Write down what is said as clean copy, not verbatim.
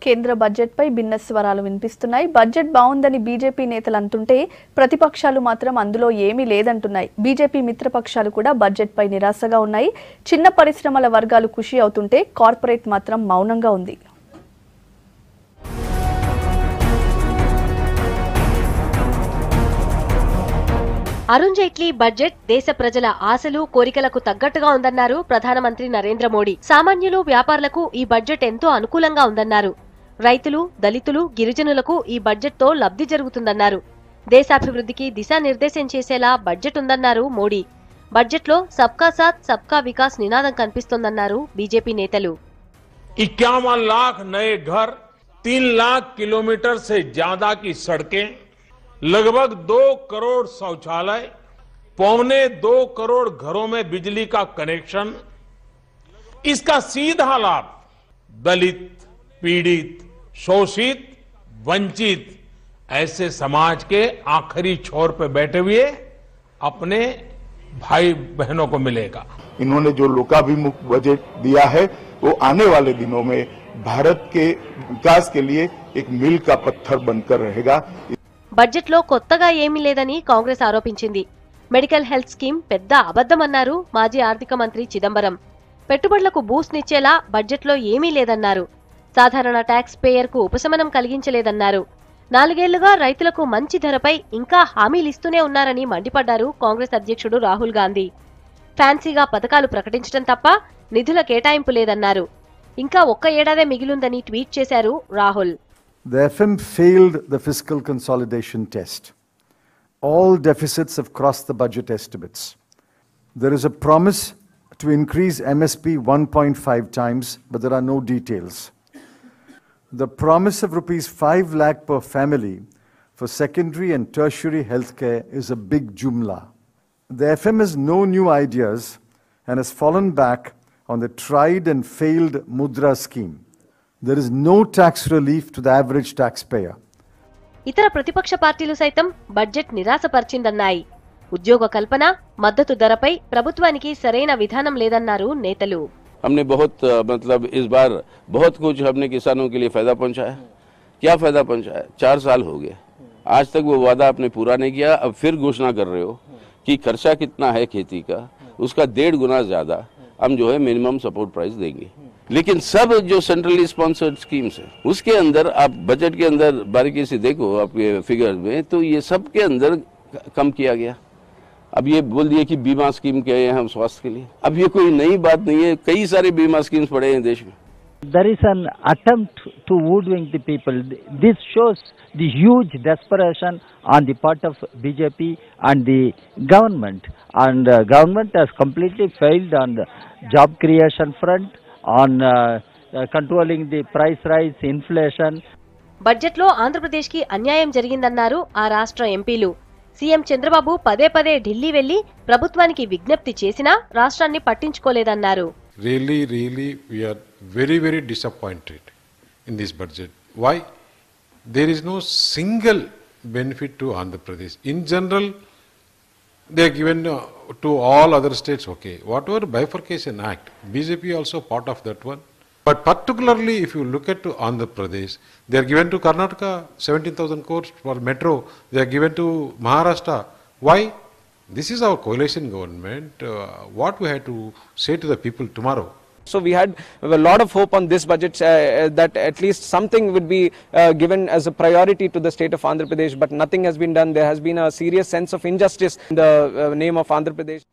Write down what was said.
కేంద్ర బడ్జెట్పై భిన్న స్వరాలు వినిపిస్తున్నాయి. బడ్జెట్ బాగుందని బీజేపీ నేతలు అంటుంటే ప్రతిపక్షాలు మాత్రం అందులో ఏమీ లేదంటున్నాయి. బీజేపీ మిత్రపక్షాలు కూడా బడ్జెట్పై నిరాశగా ఉన్నాయి. చిన్న పరిశ్రమల వర్గాలు ఖుషి అవుతుంటే కార్పొరేట్ మాత్రం మౌనంగా ఉంది. అరుణ్ జైట్లీ బడ్జెట్ దేశ ప్రజల ఆశలు కోరికలకు తగ్గట్టుగా ఉందన్నారు ప్రధానమంత్రి నరేంద్ర మోడీ. సామాన్యులు వ్యాపారులకు ఈ బడ్జెట్ ఎంతో అనుకూలంగా ఉందన్నారు. రైతులు, దళితులు, గిరిజనులకు ఈ బడ్జెట్తో లబ్ధి జరుగుతుందన్నారు. దేశాభివృద్ధికి దిశానిర్దేశం చేసేలా బడ్జెట్ ఉందన్నారు మోడీ. బడ్జెట్లో సబ్కా సాత్ సబ్కా వికాస్ నినాదం కనిపిస్తోందన్నారు బీజేపీ నేతలు. 51 लाख नए घर, 3 लाख किलोमीटर से ज्यादा की सड़कें, लगभग 2 करोड़ शौचालय, 1.25 करोड़ घरों में बिजली का कनेक्शन, इसका सीधा लाभ दलित, पीड़ित, शोषित, वंचित ऐसे समाज के आखिरी छोर पर बैठे हुए अपने भाई बहनों को मिलेगा. इन्होंने जो लोकाभिमुख बजट दिया है वो आने वाले दिनों में भारत के विकास के लिए एक मील का पत्थर बनकर रहेगा. బడ్జెట్లో కొత్తగా ఏమీ లేదని కాంగ్రెస్ ఆరోపించింది. మెడికల్ హెల్త్ స్కీమ్ పెద్ద అబద్ధమన్నారు మాజీ ఆర్థిక మంత్రి చిదంబరం. పెట్టుబడులకు బూస్ట్ నిచ్చేలా బడ్జెట్లో ఏమీ లేదన్నారు. సాధారణ ట్యాక్స్ పేయర్కు ఉపశమనం కలిగించలేదన్నారు. 4 ఏళ్లుగా రైతులకు మంచి ధరపై ఇంకా హామీలిస్తూనే ఉన్నారని మండిపడ్డారు కాంగ్రెస్ అధ్యక్షుడు రాహుల్ గాంధీ. ఫ్యాన్సీగా పథకాలు ప్రకటించడం తప్ప నిధుల కేటాయింపు లేదన్నారు. ఇంకా ఒక్క ఏడాదే మిగిలుందని ట్వీట్ చేశారు Rahul. The FM failed the fiscal consolidation test. All deficits have crossed the budget estimates. There is a promise to increase MSP 1.5 times, but there are no details. The promise of rupees 5 lakh per family for secondary and tertiary healthcare is a big jumla. The FM has no new ideas and has fallen back on the tried and failed Mudra scheme. There is no tax relief to the average taxpayer. ఇతర ప్రతిపక్ష పార్టీలు సైతం budget నిరాశపరిచిందన్నాయి. ఉద్యోగ కల్పన, మద్దతు ధరపై ప్రభుత్వానికి సరైన విధానం లేదన్నారు నేతలు. हमने बहुत इस बार बहुत कुछ हमने किसानों के लिए फायदा पहुंचाया. क्या फायदा पहुंचाया? 4 साल हो गए, आज तक वो वादा आपने पूरा नहीं किया. अब फिर घोषणा कर रहे हो कि खर्चा कितना है खेती का, उसका 1.5 गुना ज्यादा हम जो है मिनिमम सपोर्ट प्राइस देंगे. लेकिन सब जो सेंट्रली स्पॉन्सर्ड स्कीम्स है उसके अंदर आप बजट के अंदर बारीकी से देखो आपके फिगर में, तो ये सब के अंदर कम किया गया. अब ये बोल दिए कि बीमा स्कीम के हैं हम स्वास्थ्य के लिए. अब ये कोई नई बात नहीं है, कई सारे बीमा स्कीम्स पड़े हैं देश में. There is an attempt to hoodwink the people. This shows the huge desperation on the part of BJP and the government. And government has completely failed on the job creation front, on controlling the price rise, inflation. బడ్జెట్లో ఆంధ్రప్రదేశ్కి అన్యాయం జరిగిందన్నారు ఆ రాష్ట్ర ఎంపీలు. CM Chandrababu పదే పదే ఢిల్లీ వెళ్లి ప్రభుత్వానికి విజ్ఞప్తి చేసినా రాష్ట్రాన్ని పట్టించుకోలేదన్నారు. Really, we are very disappointed in this budget. Why? There is no single benefit to Andhra Pradesh. In general, they are given to all other states, okay. Whatever bifurcation act, BJP also part of that one. But particularly if you look at to Andhra Pradesh, they are given to Karnataka 17,000 crores for metro. They are given to Maharashtra. Why? This is our coalition government. What we have to say to the people tomorrow? So we had a lot of hope on this budget that at least something would be given as a priority to the state of Andhra Pradesh, but nothing has been done. There has been a serious sense of injustice in the name of Andhra Pradesh.